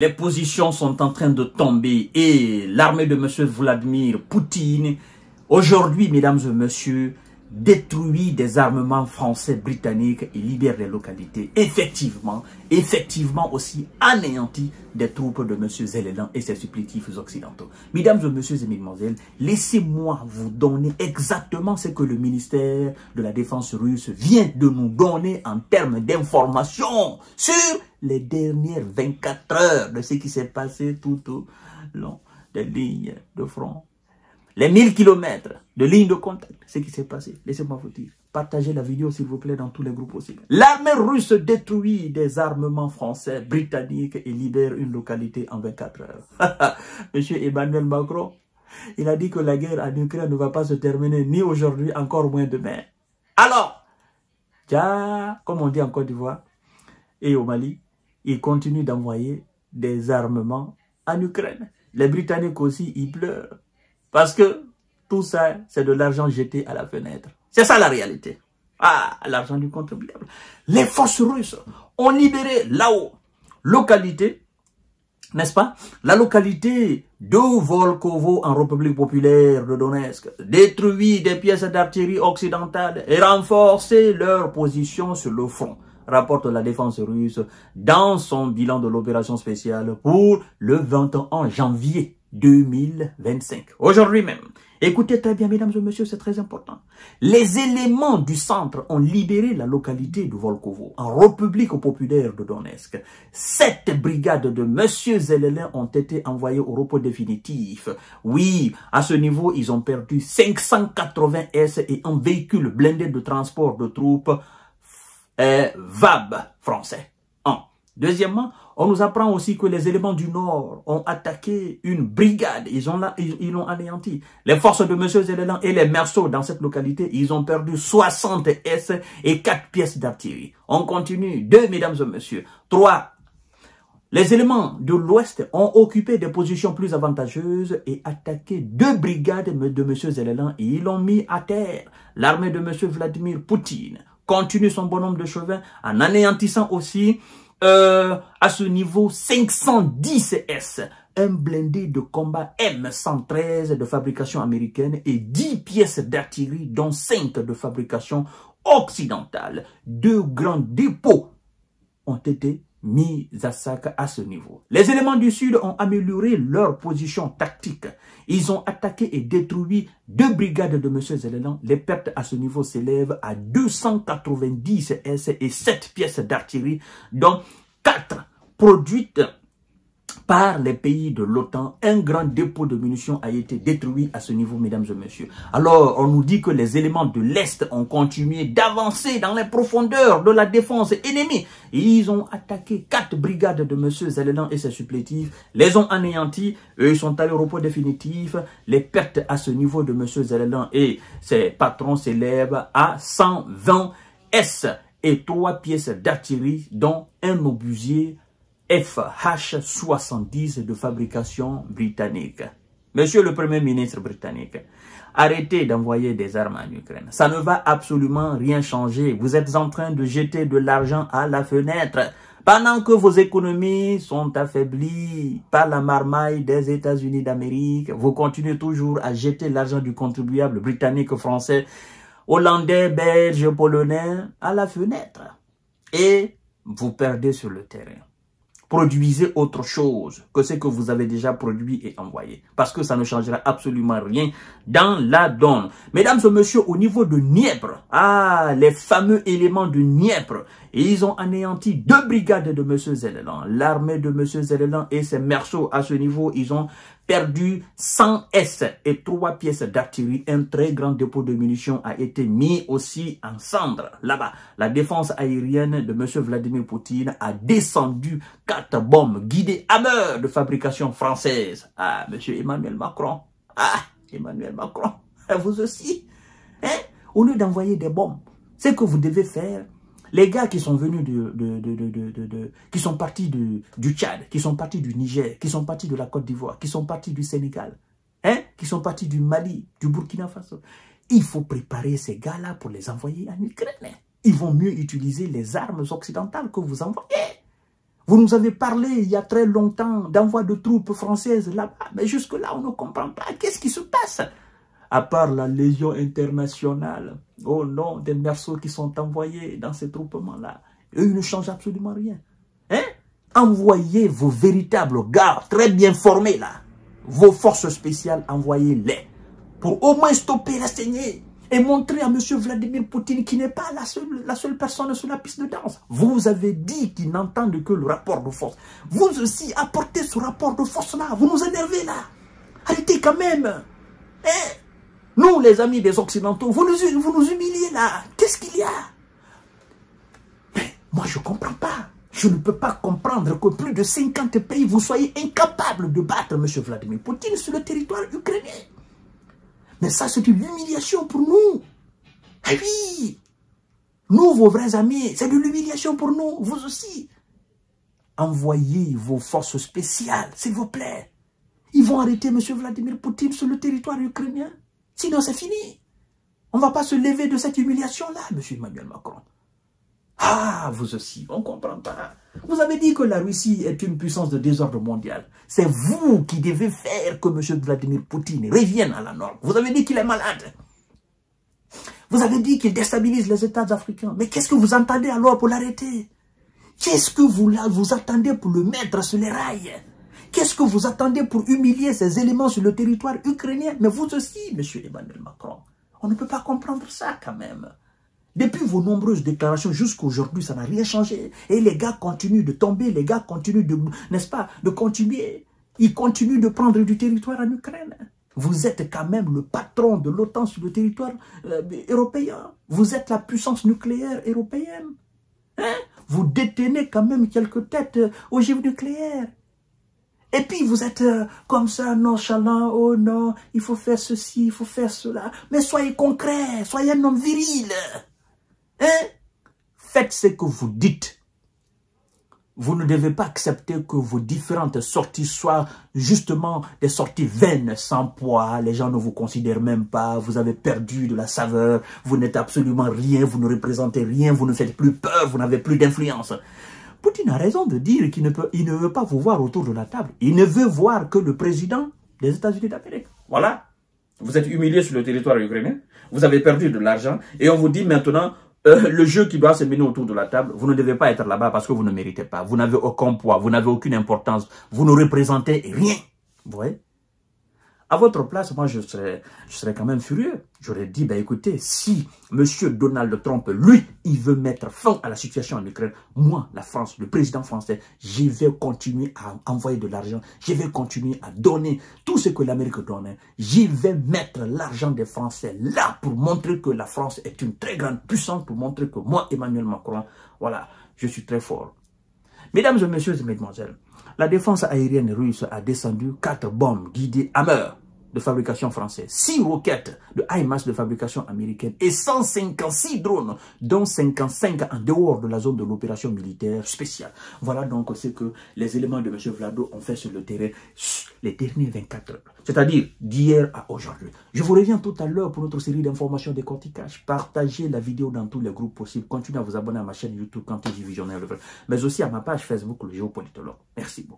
Les positions sont en train de tomber et l'armée de M. Vladimir Poutine, aujourd'hui, mesdames et messieurs, détruit des armements français, britanniques et libère les localités. Effectivement aussi anéantit des troupes de M. Zelensky et ses supplétifs occidentaux. Mesdames et messieurs et mesdemoiselles, laissez-moi vous donner exactement ce que le ministère de la Défense russe vient de nous donner en termes d'informations sur les dernières 24 heures de ce qui s'est passé tout au long des lignes de front. Les 1000 kilomètres de ligne de contact, ce qui s'est passé. Laissez-moi vous dire. Partagez la vidéo, s'il vous plaît, dans tous les groupes possibles. L'armée russe détruit des armements français, britanniques et libère une localité en 24 heures. Monsieur Emmanuel Macron, il a dit que la guerre en Ukraine ne va pas se terminer ni aujourd'hui, encore moins demain. Alors, comme on dit en Côte d'Ivoire et au Mali, il continue d'envoyer des armements en Ukraine. Les Britanniques aussi, ils pleurent. Parce que tout ça, c'est de l'argent jeté à la fenêtre. C'est ça la réalité. Ah, l'argent du contribuable. Les forces russes ont libéré là-haut, localité, n'est-ce pas? La localité de Volkovo en République populaire de Donetsk, détruit des pièces d'artillerie occidentales et renforcé leur position sur le front, rapporte la défense russe dans son bilan de l'opération spéciale pour le 21 janvier 2025. Aujourd'hui même, écoutez très bien, mesdames et messieurs, c'est très important. Les éléments du centre ont libéré la localité de Volkovo, en République populaire de Donetsk. 7 brigades de M. Zelensky ont été envoyées au repos définitif. Oui, à ce niveau, ils ont perdu 580 S et un véhicule blindé de transport de troupes VAB français. Deuxièmement, on nous apprend aussi que les éléments du Nord ont attaqué une brigade. Ils l'ont anéanti. Les forces de M. Zelensky et les merceaux dans cette localité, ils ont perdu 60 S et 4 pièces d'artillerie. On continue. 2, mesdames et messieurs. 3. Les éléments de l'Ouest ont occupé des positions plus avantageuses et attaqué 2 brigades de M. Zelensky et ils l'ont mis à terre. L'armée de M. Vladimir Poutine continue son bonhomme de chemin en anéantissant aussi à ce niveau 510 S, un blindé de combat M113 de fabrication américaine et 10 pièces d'artillerie dont 5 de fabrication occidentale. 2 grands dépôts ont été mis à sac à ce niveau. Les éléments du Sud ont amélioré leur position tactique. Ils ont attaqué et détruit 2 brigades de M. Zelensky. Les pertes à ce niveau s'élèvent à 290 S et 7 pièces d'artillerie, dont 4 produites par les pays de l'OTAN. Un grand dépôt de munitions a été détruit à ce niveau, mesdames et messieurs. Alors, on nous dit que les éléments de l'Est ont continué d'avancer dans les profondeurs de la défense ennemie. Ils ont attaqué 4 brigades de M. Zelensky et ses supplétifs, les ont anéantis. Eux, ils sont allés au repos définitif. Les pertes à ce niveau de M. Zelensky et ses patrons s'élèvent à 120 S et 3 pièces d'artillerie, dont un obusier FH-70 de fabrication britannique. Monsieur le Premier ministre britannique, arrêtez d'envoyer des armes en Ukraine. Ça ne va absolument rien changer. Vous êtes en train de jeter de l'argent à la fenêtre. Pendant que vos économies sont affaiblies par la marmaille des États-Unis d'Amérique, vous continuez toujours à jeter l'argent du contribuable britannique, français, hollandais, belge, polonais à la fenêtre. Et vous perdez sur le terrain. Produisez autre chose que ce que vous avez déjà produit et envoyé. Parce que ça ne changera absolument rien dans la donne. Mesdames et messieurs, au niveau de Dniepr, les fameux éléments de Dniepr, ils ont anéanti 2 brigades de M. Zelensky. L'armée de M. Zelensky et ses merceaux à ce niveau, ils ont perdu 100 S et 3 pièces d'artillerie. Un très grand dépôt de munitions a été mis aussi en cendres. Là-bas, la défense aérienne de M. Vladimir Poutine a descendu 4 bombes guidées Hammer de fabrication française. M. Emmanuel Macron. Emmanuel Macron. Vous aussi. Au lieu d'envoyer des bombes, ce que vous devez faire, les gars qui sont venus qui sont partis du Tchad, qui sont partis du Niger, qui sont partis de la Côte d'Ivoire, qui sont partis du Sénégal, qui sont partis du Mali, du Burkina Faso, il faut préparer ces gars-là pour les envoyer en Ukraine. Ils vont mieux utiliser les armes occidentales que vous envoyez. Vous nous avez parlé il y a très longtemps d'envoi de troupes françaises là-bas. Mais jusque-là, on ne comprend pas. Qu'est-ce qui se passe? À part la Légion internationale, oh non, des mercenaires qui sont envoyés dans ces troupements-là. Eux, ils ne changent absolument rien. Hein? Envoyez vos véritables gars, très bien formés là. Vos forces spéciales, envoyez-les. Pour au moins stopper la saignée. Et montrer à M. Vladimir Poutine qu'il n'est pas la seule personne sur la piste de danse. Vous avez dit qu'il n'entendent que le rapport de force. Vous aussi, apportez ce rapport de force-là. Vous nous énervez là. Arrêtez quand même. Hein? Nous, les amis des Occidentaux, vous nous humiliez là. Qu'est-ce qu'il y a? Mais moi, je ne comprends pas. Je ne peux pas comprendre que plus de 50 pays, vous soyez incapables de battre M. Vladimir Poutine sur le territoire ukrainien. Mais ça, c'est une humiliation pour nous. Ah oui! Nous, vos vrais amis, c'est de l'humiliation pour nous, vous aussi. Envoyez vos forces spéciales, s'il vous plaît. Ils vont arrêter M. Vladimir Poutine sur le territoire ukrainien. Sinon, c'est fini. On ne va pas se lever de cette humiliation-là, M. Emmanuel Macron. Ah, vous aussi, on ne comprend pas. Vous avez dit que la Russie est une puissance de désordre mondial. C'est vous qui devez faire que M. Vladimir Poutine revienne à la norme. Vous avez dit qu'il est malade. Vous avez dit qu'il déstabilise les États africains. Mais qu'est-ce que vous entendez alors pour l'arrêter? Qu'est-ce que vous attendez pour le mettre sur les rails? Qu'est-ce que vous attendez pour humilier ces éléments sur le territoire ukrainien? Mais vous aussi, M. Emmanuel Macron, on ne peut pas comprendre ça quand même. Depuis vos nombreuses déclarations jusqu'à aujourd'hui, ça n'a rien changé. Et les gars continuent de tomber, les gars continuent de, n'est-ce pas, de continuer. Ils continuent de prendre du territoire en Ukraine. Vous êtes quand même le patron de l'OTAN sur le territoire européen. Vous êtes la puissance nucléaire européenne. Hein? Vous détenez quand même quelques têtes ogives nucléaires. Et puis vous êtes comme ça, nonchalant, oh non, il faut faire ceci, il faut faire cela. Mais soyez concret, soyez un homme viril. Hein? Faites ce que vous dites. Vous ne devez pas accepter que vos différentes sorties soient justement des sorties vaines, sans poids. Les gens ne vous considèrent même pas. Vous avez perdu de la saveur. Vous n'êtes absolument rien. Vous ne représentez rien. Vous ne faites plus peur. Vous n'avez plus d'influence. Poutine a raison de dire qu'il ne veut pas vous voir autour de la table. Il ne veut voir que le président des États-Unis d'Amérique. Voilà. Vous êtes humilié sur le territoire ukrainien. Vous avez perdu de l'argent. Et on vous dit maintenant... le jeu qui doit se mener autour de la table, vous ne devez pas être là-bas parce que vous ne méritez pas. Vous n'avez aucun poids, vous n'avez aucune importance, vous ne représentez rien. Vous voyez? À votre place, moi, je serais quand même furieux. J'aurais dit, ben écoutez, si M. Donald Trump, lui, il veut mettre fin à la situation en Ukraine, moi, la France, le président français, je vais continuer à envoyer de l'argent, je vais continuer à donner tout ce que l'Amérique donne. Je vais mettre l'argent des Français là pour montrer que la France est une très grande puissance, pour montrer que moi, Emmanuel Macron, voilà, je suis très fort. Mesdames et messieurs et mesdemoiselles, la défense aérienne russe a descendu 4 bombes guidées Hammer de fabrication française, 6 roquettes de HIMARS de fabrication américaine et 156 drones, dont 55 en dehors de la zone de l'opération militaire spéciale. Voilà donc ce que les éléments de M. Vlado ont fait sur le terrain les dernières 24 heures, c'est-à-dire d'hier à aujourd'hui. Je vous reviens tout à l'heure pour notre série d'informations décortiquage. Partagez la vidéo dans tous les groupes possibles. Continuez à vous abonner à ma chaîne YouTube Kanté J Visionnaire, mais aussi à ma page Facebook, le géopolitologue. Merci beaucoup.